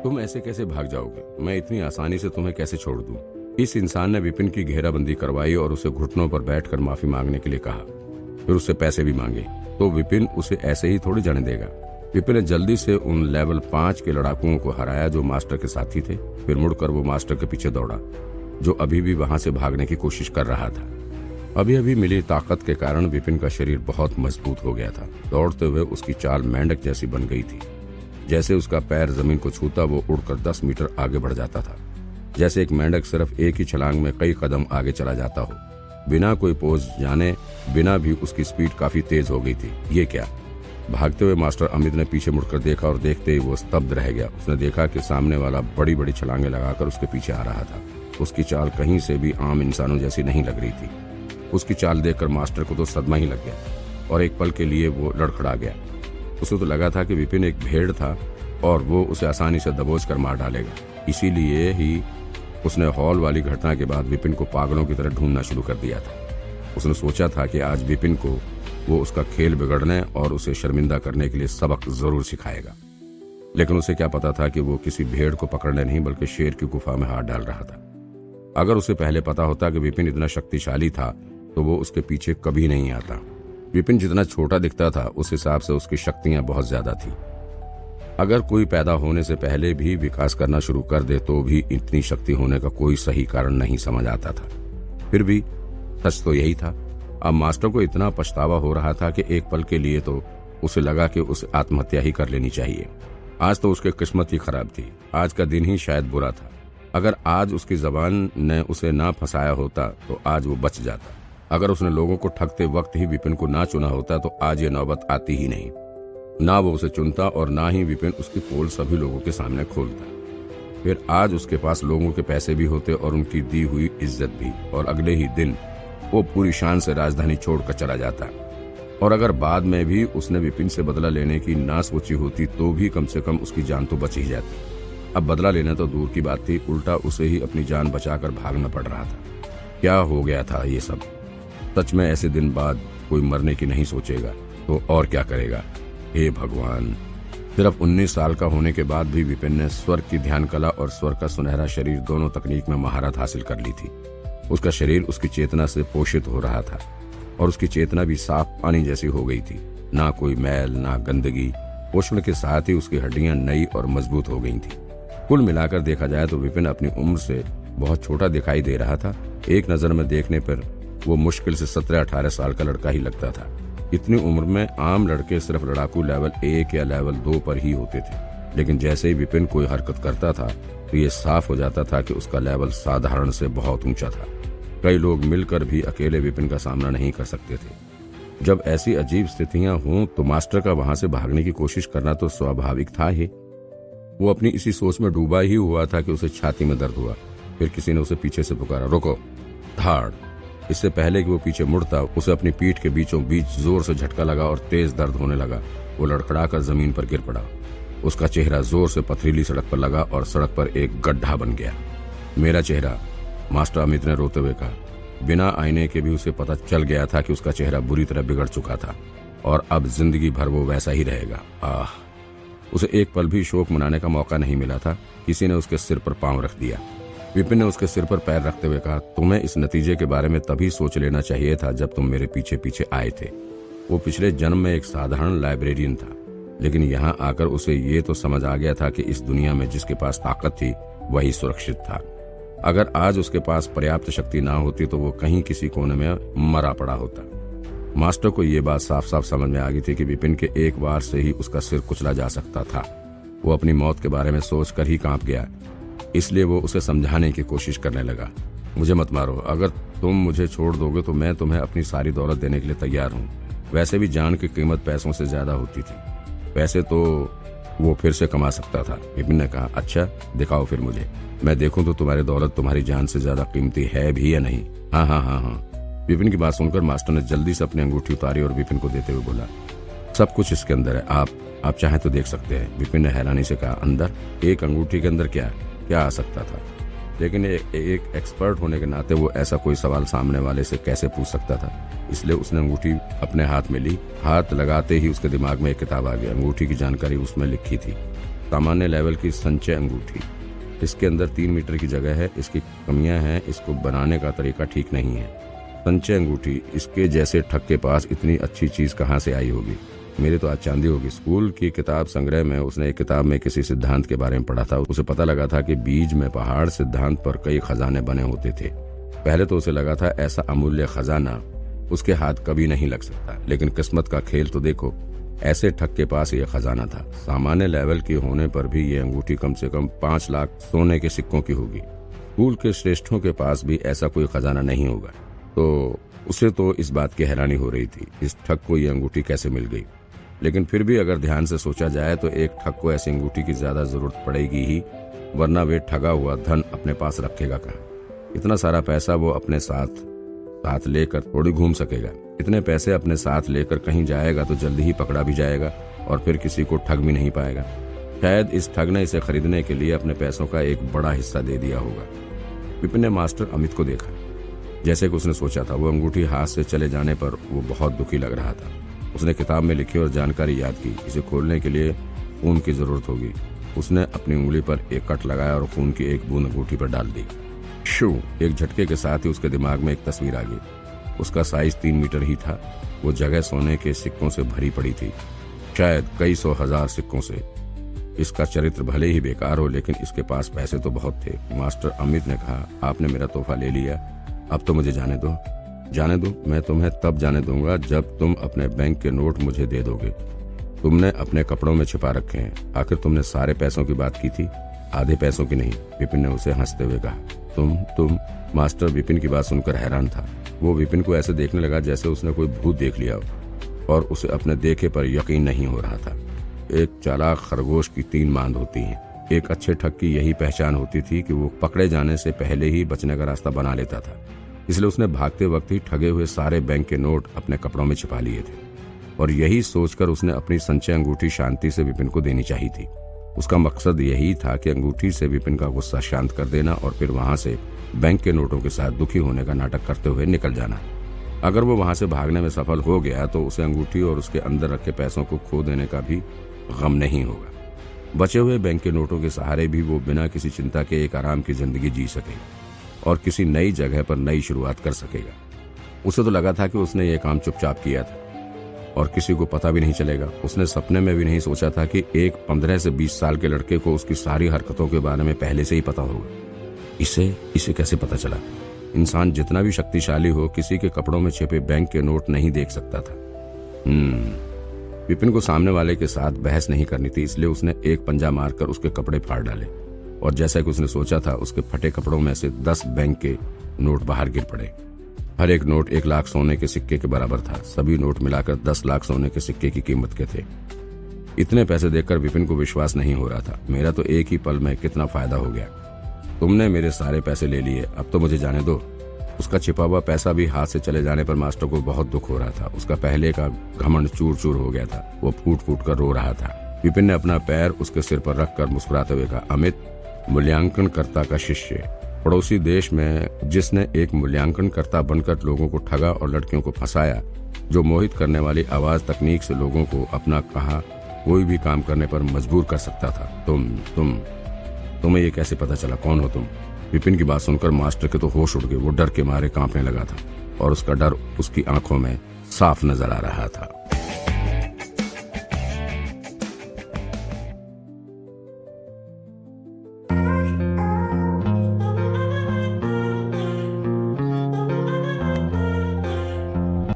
तुम ऐसे कैसे भाग जाओगे? मैं इतनी आसानी से तुम्हें कैसे छोड़ दूं? इस इंसान ने विपिन की घेराबंदी करवाई और उसे घुटनों पर बैठकर माफी मांगने के लिए कहा। फिर उससे पैसे भी मांगे। तो विपिन उसे ऐसे ही थोड़ी जाने देगा। विपिन ने जल्दी से उन लेवल 5 के लड़ाकुओं को हराया जो मास्टर के साथी थे। फिर मुड़कर वो मास्टर के पीछे दौड़ा, जो अभी भी वहां से भागने की कोशिश कर रहा था। अभी अभी मिली ताकत के कारण विपिन का शरीर बहुत मजबूत हो गया था। दौड़ते हुए उसकी चाल मेंढक जैसी बन गई थी। जैसे उसका पैर जमीन को छूता वो उड़कर 10 मीटर आगे बढ़ जाता था। जैसे एक मेंढक सिर्फ एक ही छलांग में कई कदम आगे चला जाता हो, बिना कोई पोज जाने बिना भी उसकी स्पीड काफी तेज हो गई थी। ये क्या? भागते हुए मास्टर अमित ने पीछे मुड़कर देखा और देखते ही वो स्तब्ध रह गया। उसने देखा कि सामने वाला बड़ी बड़ी छलांगे लगाकर उसके पीछे आ रहा था। उसकी चाल कहीं से भी आम इंसानों जैसी नहीं लग रही थी। उसकी चाल देखकर मास्टर को तो सदमा ही लग गया और एक पल के लिए वो लड़खड़ा गया। उसे तो लगा था कि विपिन एक भेड़ था और वो उसे आसानी से दबोच कर मार डालेगा। इसीलिए ही उसने हॉल वाली घटना के बाद विपिन को पागलों की तरह ढूंढना शुरू कर दिया था। उसने सोचा था कि आज विपिन को वो उसका खेल बिगड़ने और उसे शर्मिंदा करने के लिए सबक जरूर सिखाएगा। लेकिन उसे क्या पता था कि वो किसी भेड़ को पकड़ने नहीं बल्कि शेर की गुफा में हाथ डाल रहा था। अगर उसे पहले पता होता कि विपिन इतना शक्तिशाली था तो वो उसके पीछे कभी नहीं आता। विपिन जितना छोटा दिखता था उस हिसाब से उसकी शक्तियां बहुत ज्यादा थी। अगर कोई पैदा होने से पहले भी विकास करना शुरू कर दे तो भी इतनी शक्ति होने का कोई सही कारण नहीं समझ आता था। फिर भी सच तो यही था। अब मास्टर को इतना पछतावा हो रहा था कि एक पल के लिए तो उसे लगा कि उसे आत्महत्या ही कर लेनी चाहिए। आज तो उसकी किस्मत ही खराब थी। आज का दिन ही शायद बुरा था। अगर आज उसकी जबान ने उसे ना फंसाया होता तो आज वो बच जाता। अगर उसने लोगों को ठगते वक्त ही विपिन को ना चुना होता तो आज ये नौबत आती ही नहीं। ना वो उसे चुनता और ना ही विपिन उसकी पोल सभी लोगों के सामने खोलता। फिर आज उसके पास लोगों के पैसे भी होते और उनकी दी हुई इज्जत भी, और अगले ही दिन वो पूरी शान से राजधानी छोड़कर चला जाता। और अगर बाद में भी उसने विपिन से बदला लेने की ना सोची होती तो भी कम से कम उसकी जान तो बच ही जाती। अब बदला लेना तो दूर की बात थी, उल्टा उसे ही अपनी जान बचाकर भागना पड़ रहा था। क्या हो गया था ये सब? सच में ऐसे दिन बाद कोई मरने की नहीं सोचेगा तो और क्या करेगा? हे भगवान! सिर्फ 19 साल का होने के बाद भी विपिन ने स्वर्ग की ध्यान कला और स्वर्ग का सुनहरा शरीर दोनों तकनीक में महारत हासिल कर ली थी। उसका शरीर उसकी चेतना से पोषित हो रहा था और उसकी चेतना भी साफ पानी जैसी हो गई थी। ना कोई मैल ना गंदगी। पोषण के साथ ही उसकी हड्डियां नई और मजबूत हो गई थी। कुल मिलाकर देखा जाए तो विपिन अपनी उम्र से बहुत छोटा दिखाई दे रहा था। एक नजर में देखने पर वो मुश्किल से 17-18 साल का लड़का ही लगता था। इतनी उम्र में आम लड़के सिर्फ लड़ाकू लेवल 1 या लेवल 2 पर ही होते थे, लेकिन जैसे ही विपिन कोई हरकत करता था तो ये साफ हो जाता था कि उसका लेवल साधारण से बहुत ऊंचा था। कई लोग मिलकर भी अकेले विपिन का सामना नहीं कर सकते थे। जब ऐसी अजीब स्थितियां हों तो मास्टर का वहां से भागने की कोशिश करना तो स्वाभाविक था ही। वो अपनी इसी सोच में डूबा ही हुआ था कि उसे छाती में दर्द हुआ। फिर किसी ने उसे पीछे से पुकारा, रुको! धाड़! इससे पहले कि वो पीछे मुड़ता उसे अपनी पीठ के बीचों बीच जोर से झटका लगा और तेज दर्द होने लगा। वो लड़खड़ाकर जमीन पर गिर पड़ा। उसका चेहरा जोर से पथरीली सड़क पर लगा और सड़क पर एक गड्ढा बन गया। मेरा चेहरा, मास्टर अमित ने रोते हुए कहा। बिना आईने के भी उसे पता चल गया था कि उसका चेहरा बुरी तरह बिगड़ चुका था और अब जिंदगी भर वो वैसा ही रहेगा। उसे एक पल भी शोक मनाने का मौका नहीं मिला था। किसी ने उसके सिर पर पांव रख दिया। विपिन ने उसके सिर पर पैर रखते हुए कहा, तुम्हें इस नतीजे के बारे में तभी सोच लेना चाहिए था जब तुम मेरे पीछे पीछे आए थे। वो पिछले जन्म में एक साधारण लाइब्रेरियन था, लेकिन यहाँ आकर उसे ये तो समझ आ गया था कि इस दुनिया में जिसके पास ताकत थी वही सुरक्षित था। अगर आज उसके पास पर्याप्त शक्ति ना होती तो वो कहीं किसी कोने में मरा पड़ा होता। मास्टर को ये बात साफ साफ समझ में आ गई थी कि विपिन के एक बार से ही उसका सिर कुचला जा सकता था। वो अपनी मौत के बारे में सोचकर ही कांप गया। इसलिए वो उसे समझाने की कोशिश करने लगा। मुझे मत मारो। अगर तुम मुझे छोड़ दोगे तो मैं तुम्हें अपनी सारी दौलत देने के लिए तैयार हूँ। वैसे भी जान की कीमत पैसों से ज्यादा होती थी। वैसे तो वो फिर से कमा सकता था। विपिन ने कहा, अच्छा दिखाओ फिर मुझे, मैं देखूं तो तुम्हारी दौलत तुम्हारी जान से ज्यादा कीमती है भी या नहीं। हाँ हाँ हाँ हाँ। विपिन की बात सुनकर मास्टर ने जल्दी से अपनी अंगूठी उतारी और विपिन को देते हुए बोला, सब कुछ इसके अंदर है, आप चाहें तो देख सकते हैं। विपिन ने हैरानी से कहा, अंदर? एक अंगूठी के अंदर क्या आ सकता था? लेकिन एक एक्सपर्ट होने के नाते वो ऐसा कोई सवाल सामने वाले से कैसे पूछ सकता था। इसलिए उसने अंगूठी अपने हाथ में ली। हाथ लगाते ही उसके दिमाग में एक किताब आ गई। अंगूठी की जानकारी उसमें लिखी थी। सामान्य लेवल की संचय अंगूठी। इसके अंदर 3 मीटर की जगह है, इसकी कमियां हैं, इसको बनाने का तरीका ठीक नहीं है। संचय अंगूठी, इसके जैसे ठग के पास इतनी अच्छी चीज कहाँ से आई होगी? मेरी तो आज चांदी होगी। स्कूल की किताब संग्रह में उसने एक किताब में किसी सिद्धांत के बारे में पढ़ा था। उसे पता लगा था कि बीज में पहाड़ सिद्धांत पर कई खजाने बने होते थे। पहले तो उसे लगा था ऐसा अमूल्य खजाना उसके हाथ कभी नहीं लग सकता, लेकिन किस्मत का खेल तो देखो, ऐसे ठग के पास ये खजाना था। सामान्य लेवल की होने पर भी ये अंगूठी कम से कम 5 लाख सोने के सिक्कों की होगी। स्कूल के श्रेष्ठों के पास भी ऐसा कोई खजाना नहीं होगा। तो उसे तो इस बात की हैरानी हो रही थी, इस ठग को ये अंगूठी कैसे मिल गई। लेकिन फिर भी अगर ध्यान से सोचा जाए तो एक ठग को ऐसी अंगूठी की ज्यादा जरूरत पड़ेगी ही, वरना वे ठगा हुआ धन अपने पास रखेगा कहाँ? इतना सारा पैसा वो अपने साथ लेकर थोड़ी घूम सकेगा। इतने पैसे अपने साथ लेकर कहीं जाएगा तो जल्दी ही पकड़ा भी जाएगा और फिर किसी को ठग भी नहीं पाएगा। शायद इस ठग ने इसे खरीदने के लिए अपने पैसों का एक बड़ा हिस्सा दे दिया होगा। विपिन ने मास्टर अमित को देखा। जैसे कि उसने सोचा था, वो अंगूठी हाथ से चले जाने पर वो बहुत दुखी लग रहा था। उसने किताब में लिखी और जानकारी याद की। इसे खोलने के लिए खून की जरूरत होगी। उसने अपनी उंगली पर एक कट लगाया और खून की एक बूंद अंगूठी पर डाल दी। शू! एक झटके के साथ ही उसके दिमाग में एक तस्वीर आ गई। उसका साइज 3 मीटर ही था। वो जगह सोने के सिक्कों से भरी पड़ी थी, शायद कई 100,000 सिक्कों से। इसका चरित्र भले ही बेकार हो, लेकिन इसके पास पैसे तो बहुत थे। मास्टर अमित ने कहा, आपने मेरा तोहफा ले लिया, अब तो मुझे जाने दो। जाने दो? मैं तुम्हें तब जाने दूंगा जब तुम अपने बैंक के नोट मुझे दे दोगे। तुमने अपने कपड़ों में छिपा रखे हैं। आखिर तुमने सारे पैसों की बात की थी, आधे पैसों की नहीं। विपिन ने उसे हंसते हुए कहा। तुम मास्टर विपिन की बात सुनकर हैरान था। वो विपिन को ऐसे देखने लगा जैसे उसने कोई भूत देख लिया हो और उसे अपने देखे पर यकीन नहीं हो रहा था। एक चालाक खरगोश की 3 मांद होती हैं। एक अच्छे ठग की यही पहचान होती थी कि वो पकड़े जाने से पहले ही बचने का रास्ता बना लेता था। इसलिए उसने भागते वक्त ही ठगे हुए सारे बैंक के नोट अपने कपड़ों में छिपा लिए थे और यही सोचकर उसने अपनी संचय अंगूठी शांति से विपिन को देनी चाहिए थी। उसका मकसद यही था कि अंगूठी से विपिन का गुस्सा शांत कर देना और फिर वहां से बैंक के नोटों के साथ दुखी होने का नाटक करते हुए निकल जाना। अगर वो वहां से भागने में सफल हो गया तो उसे अंगूठी और उसके अंदर रखे पैसों को खो देने का भी गम नहीं होगा। बचे हुए बैंक के नोटों के सहारे भी वो बिना किसी चिंता के एक आराम की जिंदगी जी सकेगा और किसी नई जगह पर नई शुरुआत कर सकेगा। उसे तो लगा था कि उसने ये काम चुपचाप किया था और किसी को पता भी नहीं चलेगा। उसने सपने में भी नहीं सोचा था कि एक 15 से 20 साल के लड़के को उसकी सारी हरकतों के बारे में पहले से ही पता होगा। इसे कैसे पता चला? इंसान जितना भी शक्तिशाली हो, किसी के कपड़ों में छिपे बैंक के नोट नहीं देख सकता था। विपिन को सामने वाले के साथ बहस नहीं करनी थी, इसलिए उसने एक पंजा मारकर उसके कपड़े फाड़ डाले और जैसा कि उसने सोचा था, उसके फटे कपड़ों में से 10 बैंक के नोट बाहर गिर पड़े। हर एक नोट 1 लाख सोने के सिक्के के बराबर था। सभी नोट मिलाकर 10 लाख सोने के सिक्के की कीमत के थे। इतने पैसे देखकर विपिन को विश्वास नहीं हो रहा था। मेरा तो एक ही पल में कितना फायदा हो गया। तुमने मेरे सारे पैसे ले लिए, अब तो मुझे जाने दो। उसका छिपा हुआ पैसा भी हाथ से चले जाने पर मास्टर को बहुत दुख हो रहा था। उसका पहले का घमंड चूर चूर हो गया था। वो फूट फूट कर रो रहा था। विपिन ने अपना पैर उसके सिर पर रखकर मुस्कुराते हुए कहा, अमित, मूल्यांकनकर्ता का शिष्य, पड़ोसी देश में जिसने एक मूल्यांकनकर्ता बनकर लोगों को ठगा और लड़कियों को फंसाया, जो मोहित करने वाली आवाज तकनीक से लोगों को अपना कहा कोई भी काम करने पर मजबूर कर सकता था। तुम्हें ये कैसे पता चला? कौन हो तुम? विपिन की बात सुनकर मास्टर के तो होश उड़ गए। वो डर के मारे कांपने लगा था और उसका डर उसकी आंखों में साफ नजर आ रहा था।